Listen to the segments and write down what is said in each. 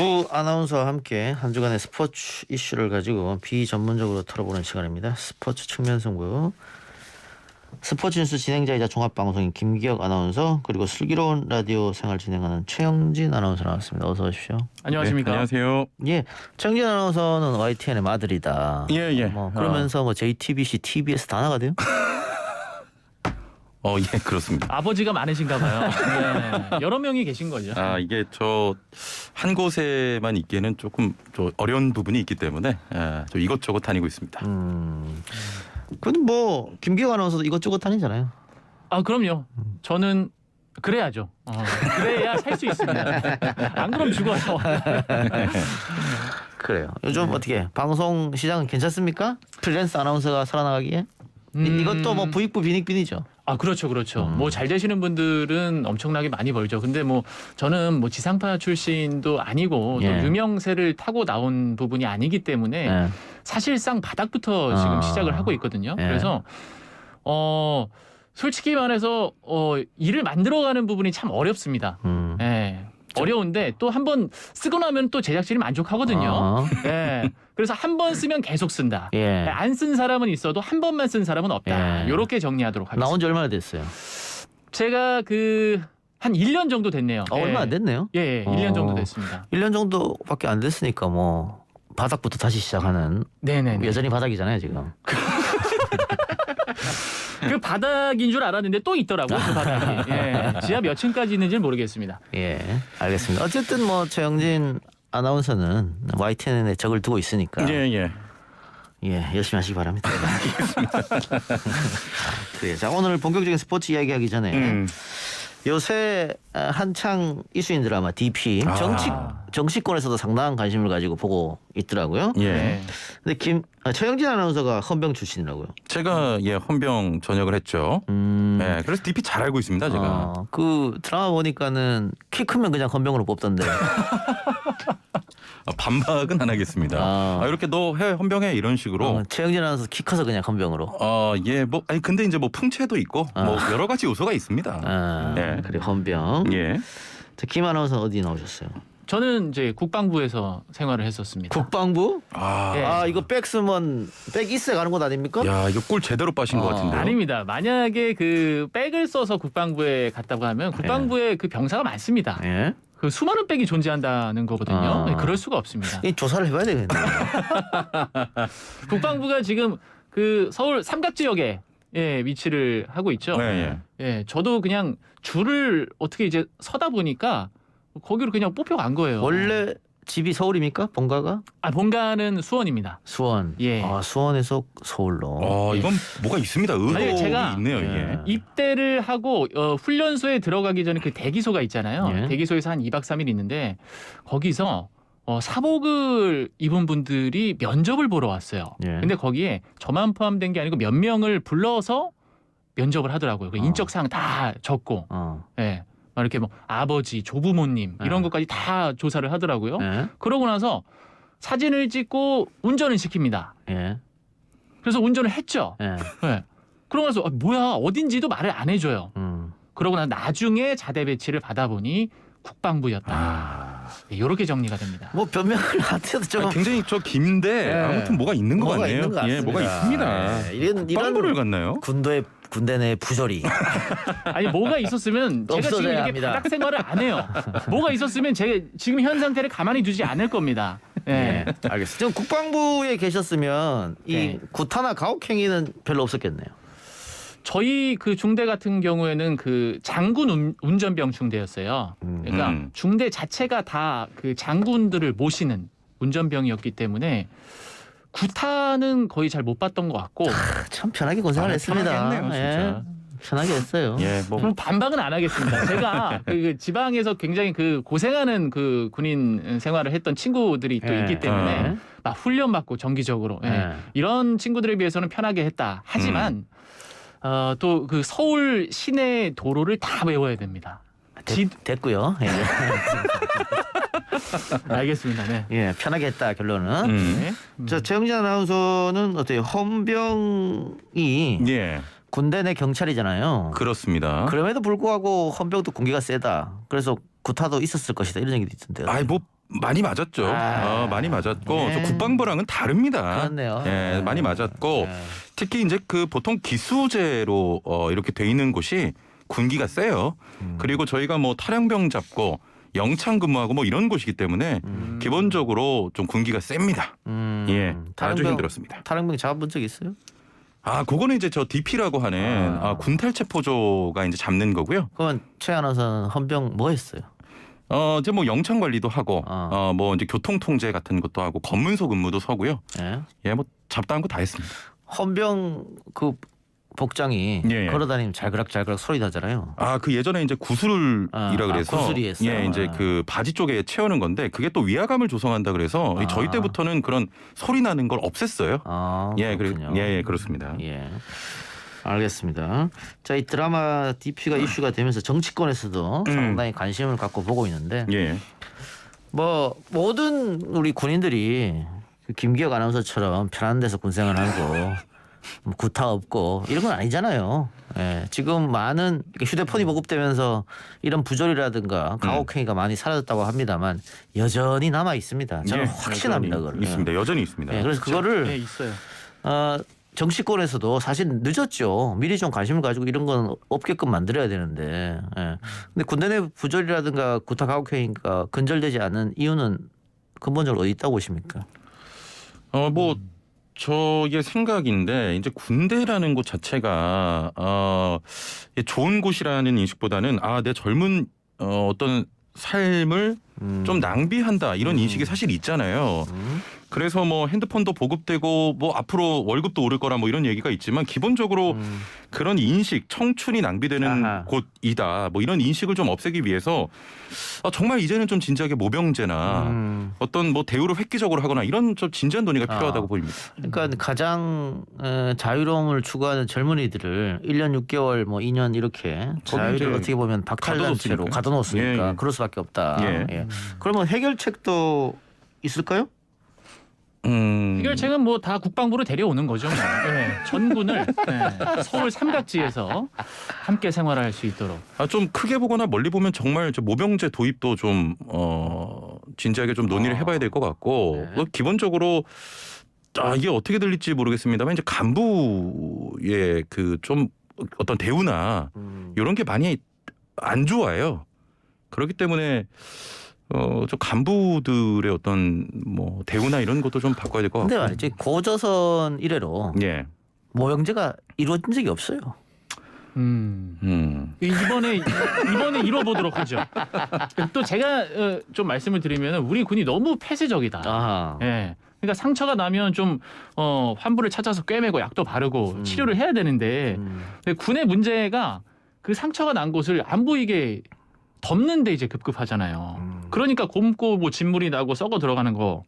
두 아나운서와 함께 한 주간의 스포츠 이슈를 가지고 비전문적으로 털어보는 시간입니다. 스포츠 측면 승부. 스포츠 뉴스 진행자이자 종합방송인 김기혁 아나운서, 그리고 슬기로운 라디오 생활 진행하는 최영진 아나운서 나왔습니다. 어서 오십시오. 안녕하십니까. 네, 안녕하세요. 예, 최영진 아나운서는 YTN의 마들이다. 예. 그러면서 뭐 JTBC, TBS 다 나가대요? 예, 그렇습니다. 아버지가 많으신가 봐요. 네. 여러 명이 계신 거죠. 이게 저 한 곳에만 있기에는 조금 어려운 부분이 있기 때문에 좀 이것저것 다니고 있습니다. 근데 뭐 김기혁 아나운서도 이것저것 다니잖아요. 그럼요. 저는 그래야죠. 그래야 살 수 있습니다. 안 그럼 죽어요. 그래요. 요즘 어떻게 방송 시장은 괜찮습니까? 프리랜서 아나운서가 살아나가기에? 이것도 뭐 부익부 빈익빈이죠. 그렇죠. 뭐 잘 되시는 분들은 엄청나게 많이 벌죠. 근데 뭐 저는 뭐 지상파 출신도 아니고 또 예. 유명세를 타고 나온 부분이 아니기 때문에 사실상 바닥부터 지금 시작을 하고 있거든요. 예. 그래서 솔직히 말해서 일을 만들어가는 부분이 참 어렵습니다. 예. 어려운데 또 한 번 쓰고 나면 또 제작진이 만족하거든요. 예. 그래서 한 번 쓰면 계속 쓴다. 예. 안 쓴 사람은 있어도 한 번만 쓴 사람은 없다. 예. 이렇게 정리하도록 하겠습니다. 나온 지 얼마나 됐어요? 제가 한 1년 정도 됐네요. 얼마 안 됐네요. 예, 1년 정도 됐습니다. 1년 정도밖에 안 됐으니까 뭐 바닥부터 다시 시작하는. 네네. 여전히 바닥이잖아요 지금. 그 바닥인 줄 알았는데 또 있더라고요. 그 바닥이. 예. 지하 몇 층까지 있는지 는 모르겠습니다. 예, 알겠습니다. 어쨌든 뭐 최영진 아나운서는 YTN에 적을 두고 있으니까 예. 열심히 하시기 바랍니다. 그래요. 자, 오늘 본격적인 스포츠 이야기하기 전에 요새 한창 이슈인 드라마 DP 정치권에서도 상당한 관심을 가지고 보고 있더라고요. 예. 네. 근데 최영진 아나운서가 헌병 출신이라고요. 제가 헌병 전역을 했죠. 예, 그래서 DP 잘 알고 있습니다, 제가. 그 드라마 보니까는 키 크면 그냥 헌병으로 뽑던데. 반박은 안 하겠습니다. 이렇게 너 해 헌병해 이런 식으로. 최영진 아나운서 키 커서 그냥 헌병으로. 근데 이제 뭐 풍채도 있고 뭐 여러 가지 요소가 있습니다. 예. 그래 헌병. 예. 자, 김 아나운서 어디 나오셨어요? 저는 이제 국방부에서 생활을 했었습니다. 국방부? 예. 이거 백 쓰면 백 있어 가는 곳 아닙니까? 야, 이거 꿀 제대로 빠신 것 같은데요. 아닙니다. 만약에 그 백을 써서 국방부에 갔다고 하면 국방부에 그 병사가 많습니다. 예. 그 수많은 백이 존재한다는 거거든요. 그럴 수가 없습니다. 이 조사를 해봐야 되겠네. 국방부가 지금 그 서울 삼각지역에 위치를 하고 있죠. 예, 저도 그냥 줄을 어떻게 이제 서다 보니까 거기로 그냥 뽑혀간 거예요. 원래 집이 서울입니까? 본가가? 본가는 수원입니다. 수원. 예. 수원에서 서울로. 이건 뭐가 있습니다. 의혹이 제가 있네요, 이게. 입대를 하고 훈련소에 들어가기 전에 그 대기소가 있잖아요. 예. 대기소에서 한 2박 3일 있는데 거기서 사복을 입은 분들이 면접을 보러 왔어요. 예. 근데 거기에 저만 포함된 게 아니고 몇 명을 불러서 면접을 하더라고요. 그 인적 사항 다 적고, 예, 막 이렇게 뭐 아버지, 조부모님 이런 것까지 다 조사를 하더라고요. 예. 그러고 나서 사진을 찍고 운전을 시킵니다. 예. 그래서 운전을 했죠. 예. 네. 그러고 나서 뭐야 어딘지도 말을 안 해줘요. 그러고 나중에 자대 배치를 받아보니 국방부였다. 이렇게 정리가 됩니다. 뭐 변명을 안 해도 좀 굉장히 긴데 아무튼 뭐가 있는 것 뭐가 같네요. 있는 것 같습니다. 뭐가 있습니다. 이런 국방부를 갔나요? 군대 내 부조리. 아니 뭐가 있었으면 제가 지금 없어져야 이렇게 합니다. 바닥 생활을 안 해요. 뭐가 있었으면 제가 지금 현 상태를 가만히 두지 않을 겁니다. 예. 알겠습니다. 지금 국방부에 계셨으면 이 구타나 가혹 행위는 별로 없었겠네요. 저희 그 중대 같은 경우에는 그 장군 운전병 중대였어요. 그러니까 중대 자체가 다 그 장군들을 모시는 운전병이었기 때문에 구타는 거의 잘 못 봤던 것 같고. 참 편하게 고생을 했습니다. 편하겠네요, 진짜. 편하게 했어요. 그럼 반박은 안 하겠습니다. 제가 그 지방에서 굉장히 그 고생하는 그 군인 생활을 했던 친구들이 또 있기 때문에 막 훈련 받고 정기적으로 이런 친구들에 비해서는 편하게 했다. 하지만 또 그 서울 시내 도로를 다 외워야 됩니다. 됐고요. 예. 알겠습니다. 네. 예, 편하게 했다 결론은. 자, 최영진 아나운서는 어때요? 헌병이 군대 내 경찰이잖아요. 그렇습니다. 그럼에도 불구하고 헌병도 공기가 세다. 그래서 구타도 있었을 것이다 이런 얘기도 있던데요. 많이 맞았죠. 많이 맞았고 네. 저 국방부랑은 다릅니다. 그렇네요. 예, 많이 맞았고 네. 특히 이제 그 보통 기수제로 이렇게 돼 있는 곳이 군기가 세요. 그리고 저희가 뭐 탈영병 잡고 영창 근무하고 뭐 이런 곳이기 때문에 기본적으로 좀 군기가 셉니다. 예, 아주 힘들었습니다. 탈영병 잡아본 적 있어요? 그거는 이제 저 DP라고 하는 군탈체포조가 이제 잡는 거고요. 그건 최 아나운서는 헌병 뭐 했어요? 이제 뭐 영창 관리도 하고, 뭐 이제 교통 통제 같은 것도 하고, 검문소 근무도 서고요. 예. 예, 뭐 잡다한 거 다 했습니다. 헌병 그 복장이 예. 걸어다니면 잘그락 소리 나잖아요. 그 예전에 이제 구슬이라 그래서 구슬이 했어요. 예, 이제 그 바지 쪽에 채우는 건데 그게 또 위화감을 조성한다 그래서 저희 때부터는 그런 소리 나는 걸 없앴어요. 예, 그렇군요. 예, 그렇습니다. 예. 알겠습니다. 자, 이 드라마 DP가 이슈가 되면서 정치권에서도 상당히 관심을 갖고 보고 있는데 예. 뭐 모든 우리 군인들이 그 김기혁 아나운서처럼 편한 데서 군생활하고 뭐 구타 없고 이런 건 아니잖아요. 예, 지금 많은 휴대폰이 보급되면서 이런 부조리라든가 가혹행위가 많이 사라졌다고 합니다만 여전히 남아 있습니다. 저는 예, 확신합니다. 그걸. 있습니다. 여전히 있습니다. 예, 그래서 그거를 네, 있어요. 정치권에서도 사실 늦었죠. 미리 좀 관심을 가지고 이런 건 없게끔 만들어야 되는데. 예. 근데 군대 내 부조리라든가 구타 가혹행위가 근절되지 않은 이유는 근본적으로 어디 있다고 보십니까? 뭐 저의 생각인데 이제 군대라는 곳 자체가 좋은 곳이라는 인식보다는 내 젊은 어떤 삶을 좀 낭비한다 이런 인식이 사실 있잖아요. 그래서 뭐 핸드폰도 보급되고 뭐 앞으로 월급도 오를 거라 뭐 이런 얘기가 있지만 기본적으로 그런 인식, 청춘이 낭비되는 아하. 곳이다. 뭐 이런 인식을 좀 없애기 위해서 정말 이제는 좀 진지하게 모병제나 어떤 뭐 대우를 획기적으로 하거나 이런 좀 진지한 논의가 필요하다고 보입니다. 그러니까 가장 자유로움을 추구하는 젊은이들을 1년 6개월 뭐 2년 이렇게 자유를 이제 어떻게 보면 박탈단체로 가둬놓으니까요. 가둬놓았으니까 예. 그럴 수밖에 없다. 예. 예. 그러면 해결책도 있을까요? 해결책은 뭐 다 국방부로 데려오는 거죠. 뭐. 네, 전군을 서울 삼각지에서 함께 생활할 수 있도록. 좀 크게 보거나 멀리 보면 정말 저 모병제 도입도 좀 진지하게 좀 논의를 해봐야 될 것 같고 네. 기본적으로 이게 어떻게 들릴지 모르겠습니다만 이제 간부의 그 좀 어떤 대우나 이런 게 많이 안 좋아요. 그렇기 때문에 저 간부들의 어떤 뭐 대우나 이런 것도 좀 바꿔야 될 것 근데 같고. 말이지 고조선 이래로 예. 모병제가 이루어진 적이 없어요. 이번에 이뤄보도록 하죠. 또 제가 좀 말씀을 드리면 우리 군이 너무 폐쇄적이다. 아하. 예. 그러니까 상처가 나면 좀 환부를 찾아서 꿰매고 약도 바르고 치료를 해야 되는데 근데 군의 문제가 그 상처가 난 곳을 안 보이게 덮는데 이제 급급하잖아요. 그러니까 곰고 뭐 진물이 나고 썩어 들어가는 거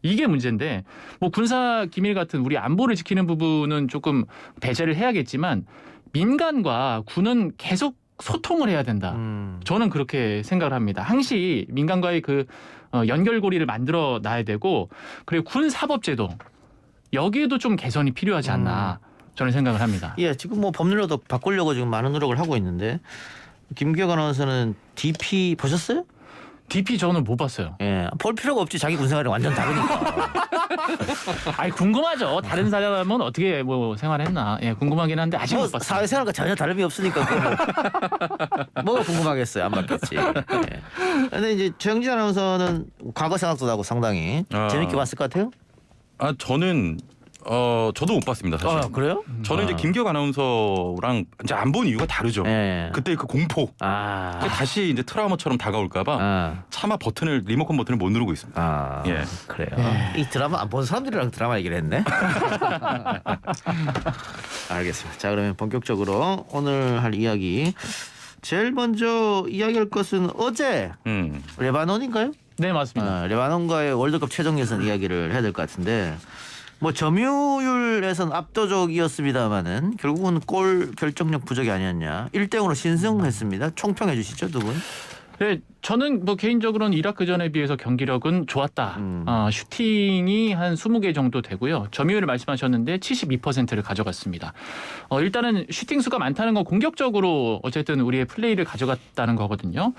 이게 문제인데 뭐 군사 기밀 같은 우리 안보를 지키는 부분은 조금 배제를 해야겠지만 민간과 군은 계속 소통을 해야 된다. 저는 그렇게 생각을 합니다. 항시 민간과의 그 연결고리를 만들어 놔야 되고 그리고 군 사법제도 여기에도 좀 개선이 필요하지 않나 저는 생각을 합니다. 예, 지금 뭐 법률로도 바꾸려고 지금 많은 노력을 하고 있는데 김기혁 아나운서는 DP 보셨어요? DP 저는 못 봤어요. 예, 볼 필요가 없지. 자기 군생활이 완전 다르니까. 아니 궁금하죠. 다른 사람은 어떻게 뭐 생활했나. 예, 궁금하긴 한데 아직 뭐 못 봤어요. 사회생활과 전혀 다름이 없으니까 그거 뭐가 궁금하겠어요. 안 봤겠지. 예. 근데 이제 최영진 아나운서는 과거 생각도 나고 상당히 재밌게 봤을 것 같아요. 저는 저도 못 봤습니다 사실. 그래요? 저는 이제 김기혁 아나운서랑 이제 안 본 이유가 다르죠. 예. 그때 그 공포. 그게 다시 이제 트라우마처럼 다가올까봐 차마 리모컨 버튼을 못 누르고 있습니다. 예. 그래요. 이 드라마 안 본 사람들이랑 드라마 얘기를 했네. 알겠습니다. 자, 그러면 본격적으로 오늘 할 이야기. 제일 먼저 이야기할 것은 어제 레바논인가요? 네, 맞습니다. 레바논과의 월드컵 최종 예선 이야기를 해야 될 것 같은데 뭐 점유율에선 압도적이었습니다만은 결국은 골 결정력 부족이 아니었냐. 1대0으로 신승했습니다. 총평해 주시죠, 두 분. 네, 저는 뭐 개인적으로는 이라크전에 비해서 경기력은 좋았다. 슈팅이 한 20개 정도 되고요. 점유율을 말씀하셨는데 72%를 가져갔습니다. 일단은 슈팅 수가 많다는 건 공격적으로 어쨌든 우리의 플레이를 가져갔다는 거거든요.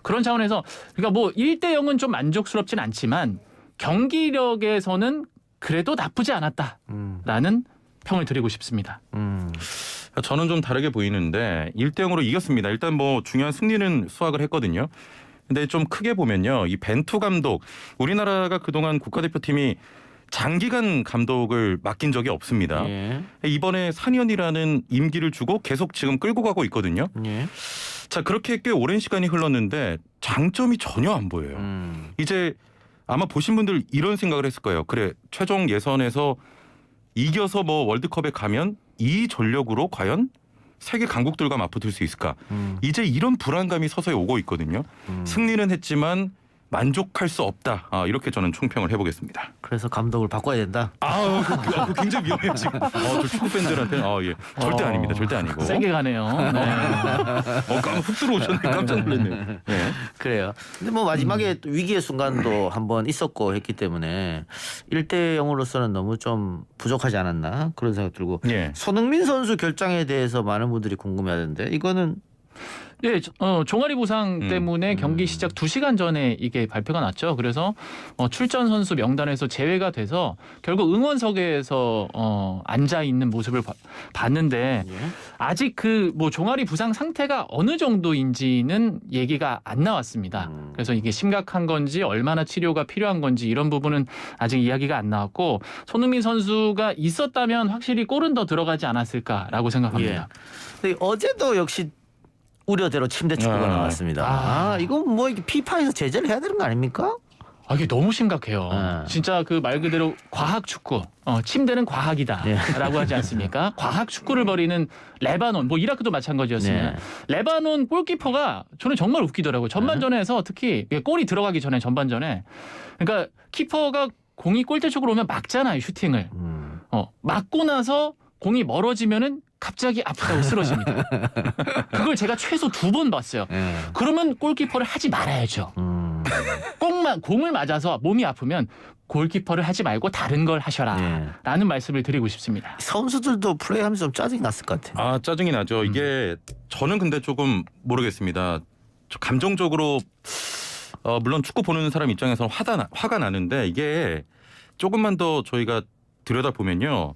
그런 차원에서 그러니까 뭐 1대0은 좀 만족스럽진 않지만 경기력에서는 그래도 나쁘지 않았다라는 평을 드리고 싶습니다. 저는 좀 다르게 보이는데 1대0으로 이겼습니다. 일단 뭐 중요한 승리는 수확을 했거든요. 근데 좀 크게 보면요. 이 벤투 감독, 우리나라가 그동안 국가대표팀이 장기간 감독을 맡긴 적이 없습니다. 예. 이번에 4년이라는 임기를 주고 계속 지금 끌고 가고 있거든요. 예. 자, 그렇게 꽤 오랜 시간이 흘렀는데 장점이 전혀 안 보여요. 이제 아마 보신 분들 이런 생각을 했을 거예요. 그래, 최종 예선에서 이겨서 뭐 월드컵에 가면 이 전력으로 과연 세계 강국들과 맞붙을 수 있을까? 이제 이런 불안감이 서서히 오고 있거든요. 승리는 했지만 만족할 수 없다. 이렇게 저는 총평을 해보겠습니다. 그래서 감독을 바꿔야 된다. 그거 굉장히 위험해요 지금. 저 축구 팬들한테 예, 절대 아닙니다. 절대 아니고. 세게 가네요. 네. 훅 들어오셨네. 깜짝 놀랐네요. 예. 그래요. 근데 뭐 마지막에 또 위기의 순간도 한번 있었고 했기 때문에 1대0으로서는 너무 좀 부족하지 않았나 그런 생각 들고 예. 손흥민 선수 결장에 대해서 많은 분들이 궁금해하는데 이거는 예, 종아리 부상 때문에 경기 시작 2시간 전에 이게 발표가 났죠. 그래서 출전 선수 명단에서 제외가 돼서 결국 응원석에서 앉아 있는 모습을 봤는데 아직 그 뭐 종아리 부상 상태가 어느 정도인지는 얘기가 안 나왔습니다. 그래서 이게 심각한 건지 얼마나 치료가 필요한 건지 이런 부분은 아직 이야기가 안 나왔고 손흥민 선수가 있었다면 확실히 골은 더 들어가지 않았을까라고 생각합니다. 예. 근데 어제도 역시 우려대로 침대 축구가 나왔습니다. 이건 뭐 이게 피파에서 제재를 해야 되는 거 아닙니까? 이게 너무 심각해요. 네. 진짜 그 말 그대로 과학 축구. 침대는 과학이다라고 하지 않습니까? 과학 축구를 벌이는 레바논, 뭐 이라크도 마찬가지였습니다. 네. 레바논 골키퍼가 저는 정말 웃기더라고요. 전반전에서 특히 골이 들어가기 전에 전반전에 그러니까 키퍼가 공이 골대 쪽으로 오면 막잖아요, 슈팅을. 막고 나서 공이 멀어지면은 갑자기 아프다고 쓰러집니다. 그걸 제가 최소 2번 봤어요. 그러면 골키퍼를 하지 말아야죠. 공을 맞아서 몸이 아프면 골키퍼를 하지 말고 다른 걸 하셔라 라는 말씀을 드리고 싶습니다. 선수들도 플레이하면서 좀 짜증이 났을 것 같아요. 짜증이 나죠. 이게 저는 근데 조금 모르겠습니다. 저 감정적으로 물론 축구 보는 사람 입장에서는 화가 나는데 이게 조금만 더 저희가 들여다보면요.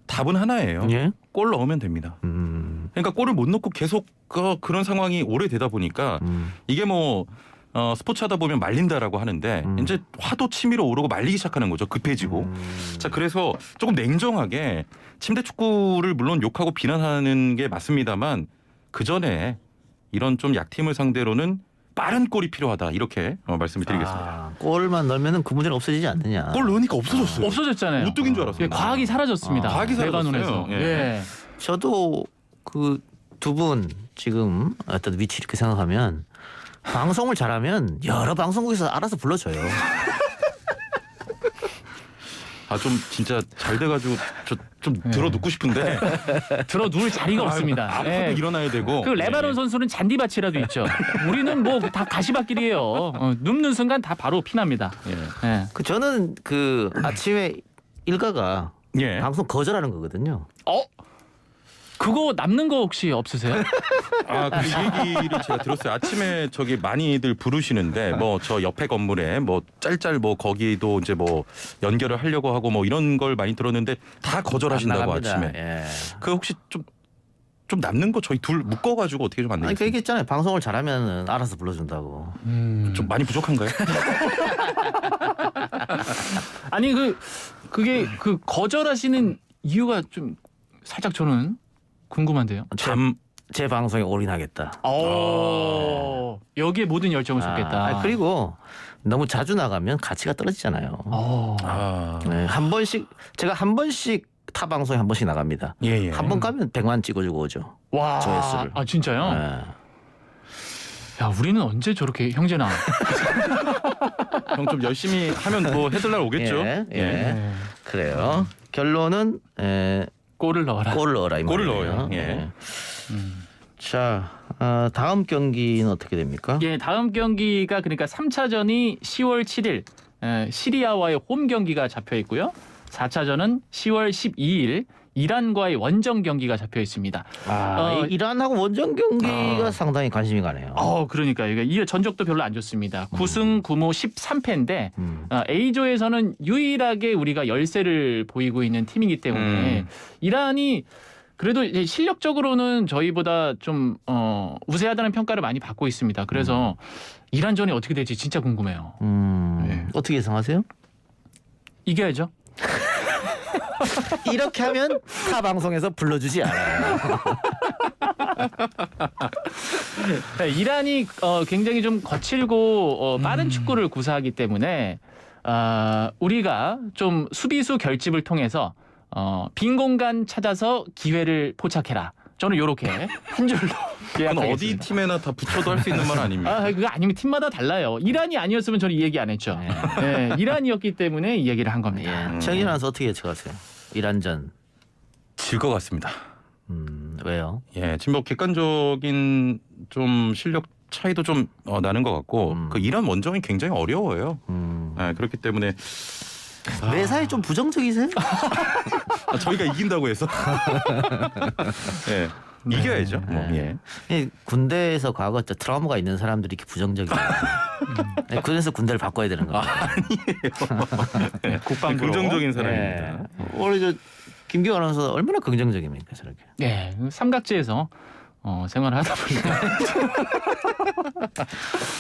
답은 하나예요. 예? 골 넣으면 됩니다. 그러니까 골을 못 넣고 계속 그런 상황이 오래되다 보니까 이게 뭐 스포츠 하다 보면 말린다라고 하는데 이제 화도 치밀어 오르고 말리기 시작하는 거죠. 급해지고. 자, 그래서 조금 냉정하게 침대 축구를 물론 욕하고 비난하는 게 맞습니다만 그 전에 이런 좀 약팀을 상대로는 빠른 골이 필요하다 이렇게 말씀을 드리겠습니다. 골만 넣으면은 그 문제는 없어지지 않느냐. 골 넣으니까 없어졌어요. 없어졌잖아요. 오뚜기인 줄 알았어요. 예, 과학이 사라졌습니다. 과학이 사라졌어요. 레바논에서. 예. 저도 그 두 분 지금 어떤 위치 이렇게 생각하면 방송을 잘하면 여러 방송국에서 알아서 불러줘요. 좀 진짜 잘 돼가지고 좀 들어 눕고 싶은데 들어 누울 자리가 없습니다. 앞으로 예. 일어나야 되고. 그 레바논 선수는 잔디밭이라도 있죠. 우리는 뭐 다 가시밭길이에요. 눕는 순간 다 바로 피납니다. 예. 그 저는 그 아침에 일가가 예. 방송 거절하는 거거든요. 그거 남는 거 혹시 없으세요? 그 얘기를 제가 들었어요. 아침에 저기 많이들 부르시는데 뭐 저 옆에 건물에 뭐 짤짤 뭐 거기도 이제 뭐 연결을 하려고 하고 뭐 이런 걸 많이 들었는데 다 거절하신다고 아침에. 그 혹시 좀 남는 거 저희 둘 묶어가지고 어떻게 좀 안 아니 되겠어요? 그 얘기했잖아요. 방송을 잘하면 알아서 불러준다고. 좀 많이 부족한가요? 아니 그게 그 거절하시는 이유가 좀 살짝 저는 궁금한데요. 제 방송에 올인하겠다. 여기에 모든 열정을 쏟겠다. 그리고 너무 자주 나가면 가치가 떨어지잖아요. 네, 한 번씩 제가 한 번씩 타 방송에 한 번씩 나갑니다. 예. 한 번 가면 100만 찍어주고 오죠. 와, 조회수를. 진짜요? 네. 야, 우리는 언제 저렇게 형제나? 형 좀 열심히 하면 뭐 해줄 날 오겠죠. 예. 그래요. 결론은 골을 넣어라. 골을 넣어라 이 골을 말이에요. 넣어요. 예. 자, 다음 경기는 어떻게 됩니까? 예, 다음 경기가 그러니까 3차전이 10월 7일 시리아와의 홈 경기가 잡혀 있고요. 4차전은 10월 12일 이란과의 원정 경기가 잡혀 있습니다. 이란하고 원정 경기가 상당히 관심이 가네요. 그러니까 이게 전적도 별로 안 좋습니다. 9승 9무 13패인데 A조에서는 유일하게 우리가 열세를 보이고 있는 팀이기 때문에 이란이 그래도 이제 실력적으로는 저희보다 좀 우세하다는 평가를 많이 받고 있습니다. 그래서 이란전이 어떻게 될지 진짜 궁금해요. 네. 어떻게 예상하세요? 이겨야죠. 이렇게 하면 타 방송에서 불러주지 않아요. 네, 이란이 굉장히 좀 거칠고 빠른 축구를 구사하기 때문에 우리가 좀 수비수 결집을 통해서 빈 공간 찾아서 기회를 포착해라. 저는 이렇게 한 줄로 그건 예약하겠습니다. 어디 팀에나 다 붙여도 할 수 있는 말 아닙니까? 그거 아니면 팀마다 달라요. 이란이 아니었으면 저는 이 얘기 안 했죠. 네, 이란이었기 때문에 이 얘기를 한 겁니다. 최영진 아나운서 어떻게 예측하세요? 이란전. 질 것 같습니다. 왜요? 예, 지금 뭐 객관적인 좀 실력 차이도 좀 나는 것 같고 그 이란 원정이 굉장히 어려워요. 그렇기 때문에 매사에 좀 부정적이세요? 저희가 이긴다고 해서 예, 이겨야죠. 뭐, 예. 군대에서 과거 트라우마가 있는 사람들이 이렇게 부정적이에요. 그래서 군대를 바꿔야 되는 거예요. 네, 국방부로. 긍정적인 사람입니다. 오늘 저 김기호 아나운서 얼마나 긍정적입니까 저렇게? 네, 삼각지에서 생활을 하다 보니까.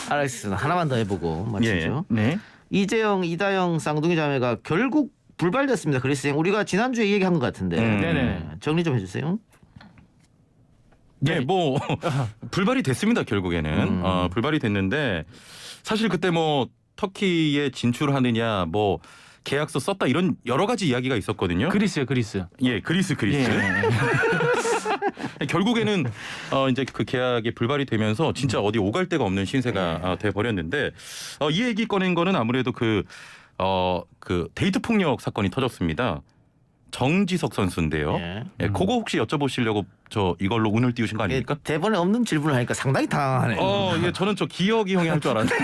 알겠습니다. 하나만 더 해보고 마치죠. 네. 이재영, 이다영 쌍둥이 자매가 결국 불발됐습니다. 그리스행 우리가 지난주에 얘기한 것 같은데 네네. 정리 좀 해주세요. 네, 뭐 불발이 됐습니다. 결국에는 불발이 됐는데 사실 그때 뭐 터키에 진출하느냐 뭐 계약서 썼다 이런 여러 가지 이야기가 있었거든요. 그리스. 예, 그리스. 결국에는 이제 그 계약이 불발이 되면서 진짜 어디 오갈 데가 없는 신세가 돼 버렸는데 이 얘기 꺼낸 거는 아무래도 그 데이트 폭력 사건이 터졌습니다. 정지석 선수인데요. 예, 그거 혹시 여쭤보시려고 저 이걸로 운을 띄우신 거 아닙니까? 대본에 없는 질문을 하니까 상당히 당황하네요. 예, 저는 저 기억이 형이 할 줄 알았는데.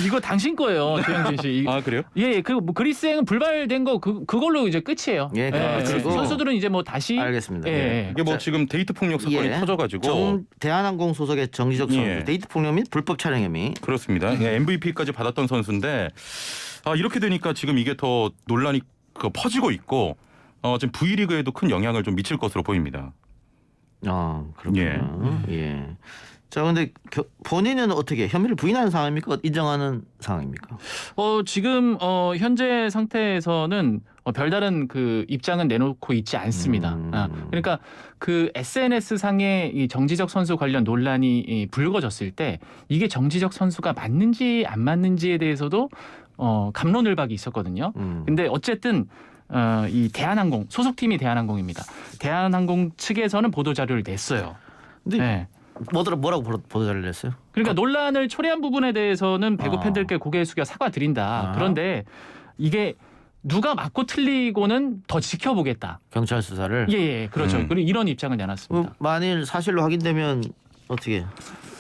이거 당신 거예요, 조영진 씨. 그래요? 예, 뭐 그리스행은 불발된 거 그걸로 이제 끝이에요. 예, 그리고 선수들은 이제 뭐 다시. 알겠습니다. 이게 뭐 지금 데이트 폭력 사건이 터져가지고 대한항공 소속의 정지석 선수 예. 데이트 폭력 및 불법 촬영 혐의. 그렇습니다. MVP까지 받았던 선수인데 이렇게 되니까 지금 이게 더 논란이 퍼지고 있고 지금 V리그에도 큰 영향을 좀 미칠 것으로 보입니다. 그렇군요. 예. 자, 근데 본인은 어떻게 혐의를 부인하는 상황입니까? 인정하는 상황입니까? 지금 현재 상태에서는 별다른 그 입장은 내놓고 있지 않습니다. 그러니까 그 SNS 상의 이 정지적 선수 관련 논란이 불거졌을 때 이게 정지적 선수가 맞는지 안 맞는지에 대해서도 갑론을박이 있었거든요. 근데 어쨌든 이 대한항공 소속팀이 대한항공입니다. 대한항공 측에서는 보도 자료를 냈어요. 근데 네. 뭐라고 보도자료를 냈어요? 그러니까 논란을 초래한 부분에 대해서는 배구 팬들께 고개 숙여 사과드린다. 그런데 이게 누가 맞고 틀리고는 더 지켜보겠다. 경찰 수사를. 예, 그렇죠. 그리고 이런 입장을 내놨습니다. 만일 사실로 확인되면 어떻게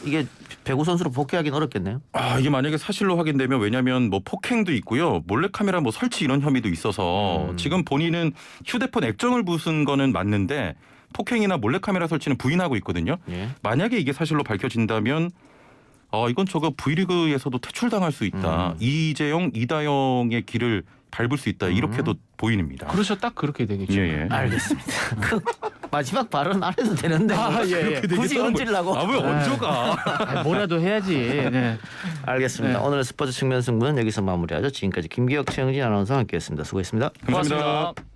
이게 배구 선수로 복귀하기는 어렵겠네요. 이게 만약에 사실로 확인되면 왜냐하면 뭐 폭행도 있고요, 몰래카메라 뭐 설치 이런 혐의도 있어서 지금 본인은 휴대폰 액정을 부순 거는 맞는데 폭행이나 몰래카메라 설치는 부인하고 있거든요. 예. 만약에 이게 사실로 밝혀진다면 이건 저거 V리그에서도 퇴출당할 수 있다. 이재영, 이다영의 길을 밟을 수 있다. 이렇게도 보입니다. 그렇죠. 딱 그렇게 되겠죠. 예. 알겠습니다. 마지막 발언 안 해도 되는데 예. 굳이 얹으려고. 왜 얹어가? 뭐라도 해야지. 네. 알겠습니다. 오늘 스포츠 측면 승부는 여기서 마무리하죠. 지금까지 김기혁, 최영진 아나운서와 함께했습니다. 수고했습니다. 감사합니다. 고맙습니다.